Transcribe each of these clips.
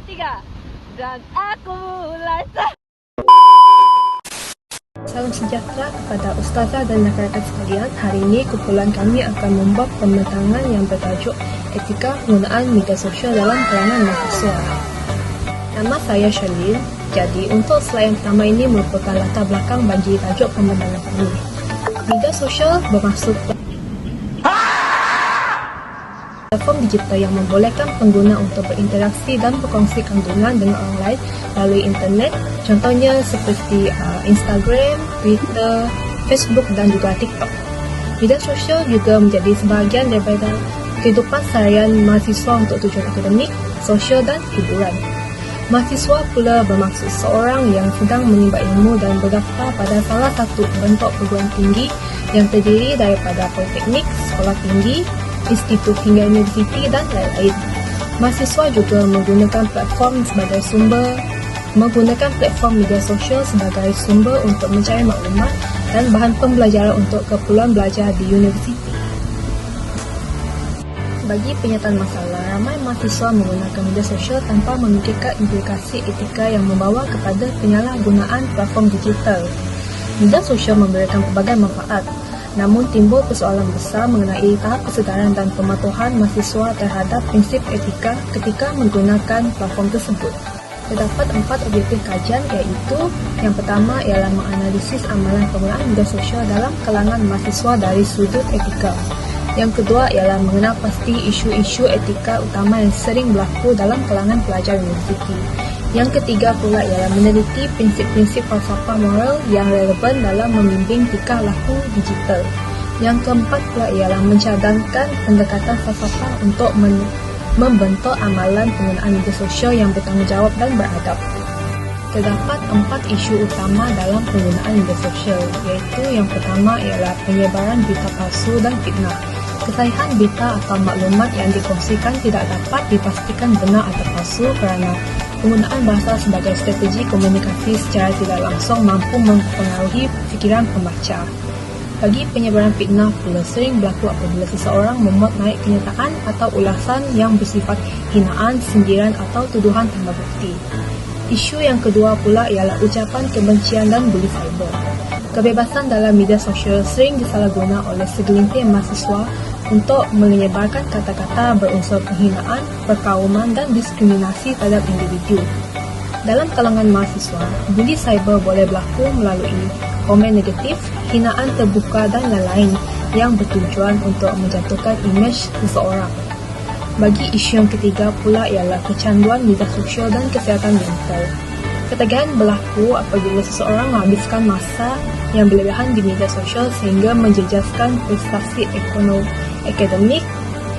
3 dan aku mulai. Salam sejahtera kepada ustazah dan rakan-rakan sekalian. Hari ini kumpulan kami akan membuat pembentangan yang bertajuk Etika Penggunaan Media Sosial dalam Kalangan Mahasiswa. Nama saya Shalin. Jadi untuk slide yang pertama ini merupakan latar belakang bagi tajuk pembentangan kami. Media sosial bermaksud platform digital yang membolehkan pengguna untuk berinteraksi dan berkongsi kandungan dengan orang lain melalui internet. Contohnya seperti Instagram, Twitter, Facebook dan juga TikTok. Media sosial juga menjadi sebahagian daripada kehidupan seharian mahasiswa untuk tujuan akademik, sosial dan hiburan. Mahasiswa pula bermaksud seorang yang sedang menimba ilmu dan berdaftar pada salah satu bentuk perguruan tinggi yang terdiri daripada politeknik, sekolah tinggi, institut hingga universiti dan lain-lain. Mahasiswa juga menggunakan platform media sosial sebagai sumber untuk mencari maklumat dan bahan pembelajaran untuk keperluan belajar di universiti. Bagi penyataan masalah, ramai mahasiswa menggunakan media sosial tanpa memikirkan implikasi etika yang membawa kepada penyalahgunaan platform digital. Media sosial memberikan pelbagai manfaat, namun timbul persoalan besar mengenai tahap kesedaran dan pematuhan mahasiswa terhadap prinsip etika ketika menggunakan platform tersebut. Terdapat 4 objektif kajian, iaitu yang pertama ialah menganalisis amalan penggunaan media sosial dalam kalangan mahasiswa dari sudut etika. Yang kedua ialah mengenal pasti isu-isu etika utama yang sering berlaku dalam kalangan pelajar universiti. Yang ketiga pula ialah meneliti prinsip-prinsip falsafah moral yang relevan dalam membimbing tingkah laku digital. Yang keempat pula ialah mencadangkan pendekatan falsafah untuk membentuk amalan penggunaan media sosial yang bertanggungjawab dan beradab. Terdapat 4 isu utama dalam penggunaan media sosial, iaitu yang pertama ialah penyebaran berita palsu dan fitnah. Kesahihan berita atau maklumat yang dikongsikan tidak dapat dipastikan benar atau palsu kerana penggunaan bahasa sebagai strategi komunikasi secara tidak langsung mampu mempengaruhi fikiran pembaca. Bagi penyebaran fitnah pula sering berlaku apabila seseorang memuat naik kenyataan atau ulasan yang bersifat hinaan, sindiran atau tuduhan tanpa bukti. Isu yang kedua pula ialah ucapan kebencian dan buli cyber. Kebebasan dalam media sosial sering disalahguna oleh segelintir mahasiswa untuk menyebarkan kata-kata berunsur penghinaan, perkauman dan diskriminasi terhadap individu. Dalam kalangan mahasiswa, buli cyber boleh berlaku melalui komen negatif, hinaan terbuka dan lain-lain yang bertujuan untuk menjatuhkan imej seseorang. Bagi isu yang ketiga pula ialah kecanduan media sosial dan kesihatan mental. Ketagihan berlaku apabila seseorang menghabiskan masa yang berlebihan di media sosial sehingga menjejaskan prestasi akademik,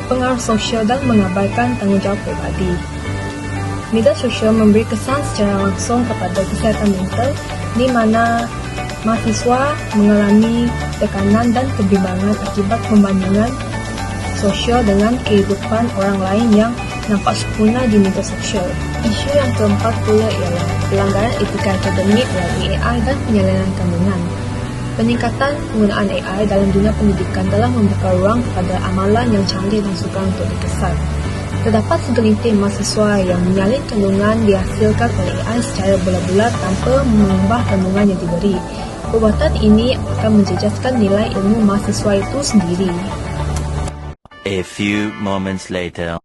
pengaruh sosial dan mengabaikan tanggungjawab pribadi. Media sosial memberi kesan secara langsung kepada kesihatan mental di mana mahasiswa mengalami tekanan dan kebimbangan akibat pembandingan sosial dengan kehidupan orang lain yang nampak sempurna di media sosial. Isu yang keempat pula ialah pelanggaran etika akademik melalui AI dan penyelewengan kandungan. Peningkatan penggunaan AI dalam dunia pendidikan telah membuka ruang kepada amalan yang canggih dan sukar untuk dikesan. Terdapat segelintir mahasiswa yang menyalin kandungan dihasilkan oleh AI secara bulat-bulat tanpa mengubah kandungan yang diberi. Perbuatan ini akan menjejaskan nilai ilmu mahasiswa itu sendiri. A few moments later.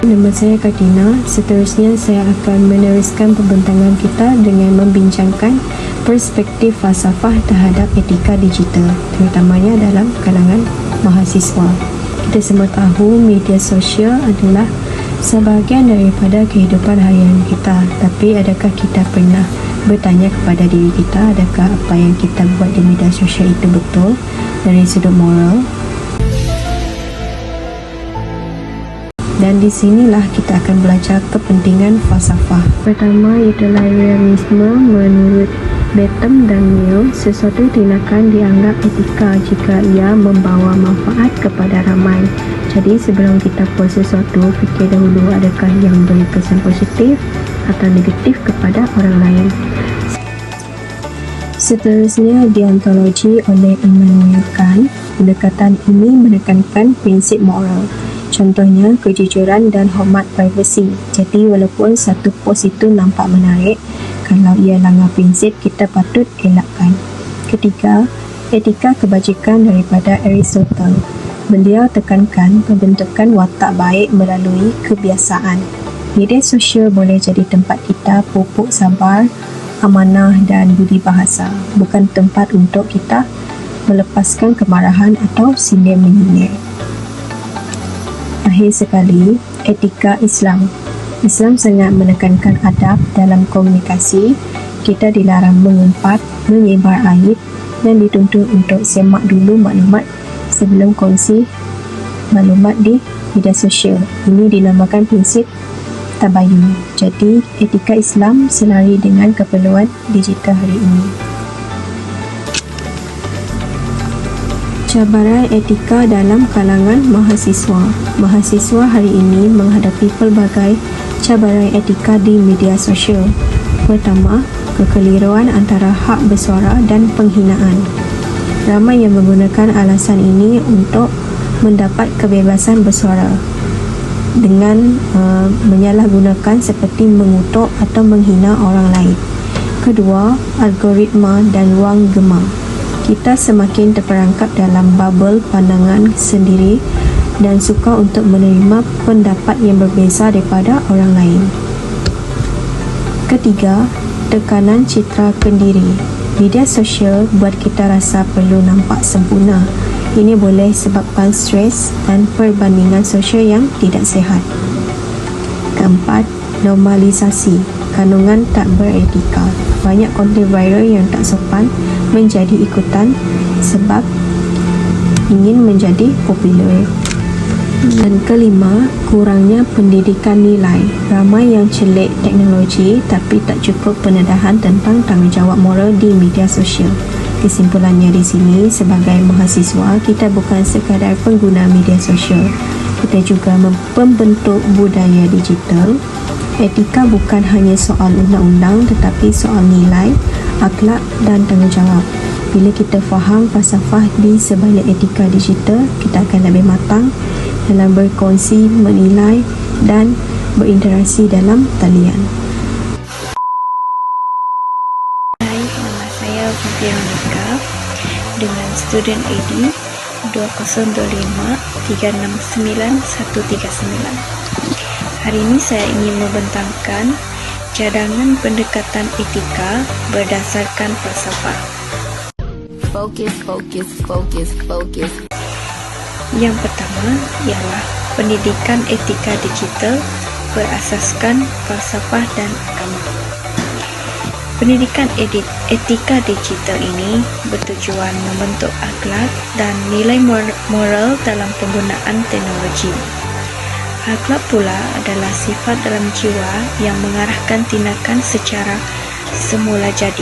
Nama saya Katina. Seterusnya saya akan meneruskan pembentangan kita dengan membincangkan perspektif falsafah terhadap etika digital, terutamanya dalam kalangan mahasiswa. Kita semua tahu media sosial adalah sebahagian daripada kehidupan harian kita. Tapi adakah kita pernah bertanya kepada diri kita, adakah apa yang kita buat di media sosial itu betul dari sudut moral? Dan di sinilah kita akan belajar kepentingan falsafah. Pertama ialah realisme. Menurut Bentham dan Mill, sesuatu tindakan dianggap etika jika ia membawa manfaat kepada ramai. Jadi sebelum kita buat sesuatu, fikir dahulu adakah yang memberi kesan positif atau negatif kepada orang lain. Seterusnya, deontologi oleh Immanuel Kant. Pendekatan ini menekankan prinsip moral. Contohnya, kejujuran dan hormat privasi. Jadi, walaupun satu post itu nampak menarik, kalau ia langgar prinsip, kita patut elakkan. Ketiga, etika kebajikan daripada Aristotle. Beliau tekankan pembentukan watak baik melalui kebiasaan. Media sosial boleh jadi tempat kita pupuk sabar, amanah dan budi bahasa, bukan tempat untuk kita melepaskan kemarahan atau sindir-menyindir. Akhir sekali, etika Islam. Islam sangat menekankan adab dalam komunikasi. Kita dilarang mengumpat, menyebar aib dan dituntut untuk semak dulu maklumat sebelum kongsi maklumat di media sosial. Ini dinamakan prinsip tabayun. Jadi, etika Islam selari dengan keperluan digital hari ini. Cabaran etika dalam kalangan mahasiswa. Mahasiswa hari ini menghadapi pelbagai cabaran etika di media sosial. Pertama, kekeliruan antara hak bersuara dan penghinaan. Ramai yang menggunakan alasan ini untuk mendapat kebebasan bersuara dengan menyalahgunakan seperti mengutuk atau menghina orang lain. Kedua, algoritma dan ruang gema. Kita semakin terperangkap dalam bubble pandangan sendiri dan suka untuk menerima pendapat yang berbeza daripada orang lain. Ketiga, tekanan citra kendiri. Media sosial buat kita rasa perlu nampak sempurna. Ini boleh sebabkan stres dan perbandingan sosial yang tidak sihat. Keempat, normalisasi. Kandungan tak beretika. Banyak konten viral yang tak sopan menjadi ikutan sebab ingin menjadi popular. Dan kelima, kurangnya pendidikan nilai. Ramai yang celik teknologi tapi tak cukup pendedahan tentang tanggungjawab moral di media sosial. Kesimpulannya di sini, sebagai mahasiswa, kita bukan sekadar pengguna media sosial. Kita juga membentuk budaya digital. Etika bukan hanya soal undang-undang tetapi soal nilai, akhlak dan tanggungjawab. Bila kita faham falsafah di sebalik etika digital, kita akan lebih matang dalam berkongsi, menilai dan berinteraksi dalam talian. Hai, nama saya Veronica dengan student ID 2025369139. Hari ini saya ingin membentangkan cadangan pendekatan etika berdasarkan falsafah. Focus, focus, focus, focus. Yang pertama ialah pendidikan etika digital berasaskan falsafah dan agama. Pendidikan etika digital ini bertujuan membentuk akhlak dan nilai moral dalam penggunaan teknologi. Akhlak pula adalah sifat dalam jiwa yang mengarahkan tindakan secara semula jadi.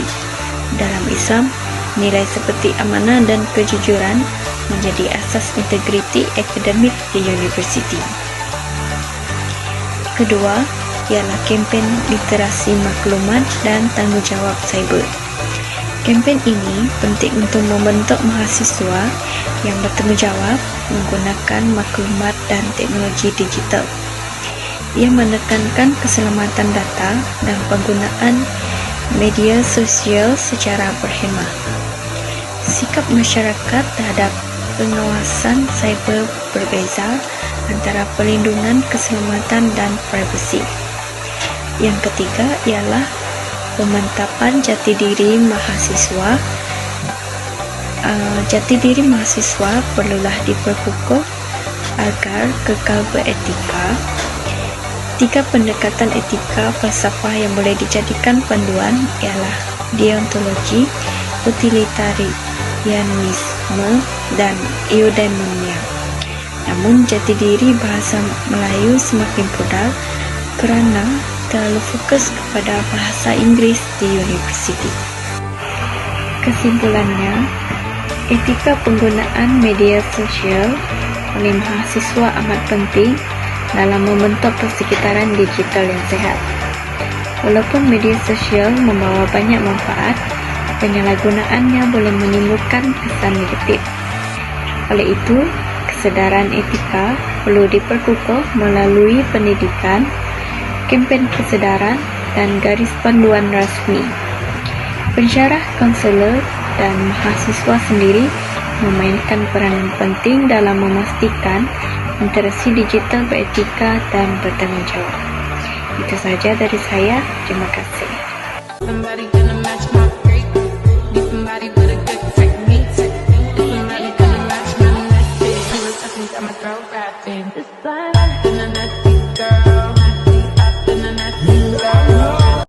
Dalam Islam, nilai seperti amanah dan kejujuran menjadi asas integriti akademik di universiti. Kedua, ialah kempen literasi maklumat dan tanggungjawab cyber. Kempen ini penting untuk membentuk mahasiswa yang bertanggungjawab menggunakan maklumat dan teknologi digital. Ia menekankan keselamatan data dan penggunaan media sosial secara berhemah. Sikap masyarakat terhadap pengawasan cyber berbeza antara perlindungan keselamatan dan privasi. Yang ketiga ialah pemantapan jati diri mahasiswa. Jati diri mahasiswa perlulah diperkukuh agar kekal beretika. 3 pendekatan etika falsafah yang boleh dijadikan panduan ialah deontologi, utilitarianisme dan eudaimonia. Namun jati diri bahasa Melayu semakin pudar kerana terlalu fokus kepada bahasa Inggeris di universiti. Kesimpulannya, etika penggunaan media sosial oleh mahasiswa amat penting dalam membentuk persekitaran digital yang sehat. Walaupun media sosial membawa banyak manfaat, penyalahgunaannya boleh menimbulkan kesan negatif. Oleh itu, kesedaran etika perlu diperkukuh melalui pendidikan, kempen kesedaran, dan garis panduan rasmi. Pensyarah, konselor, dan mahasiswa sendiri memainkan peranan penting dalam memastikan interaksi digital beretika dan bertanggungjawab. Itu saja dari saya. Terima kasih. Somebody gonna match my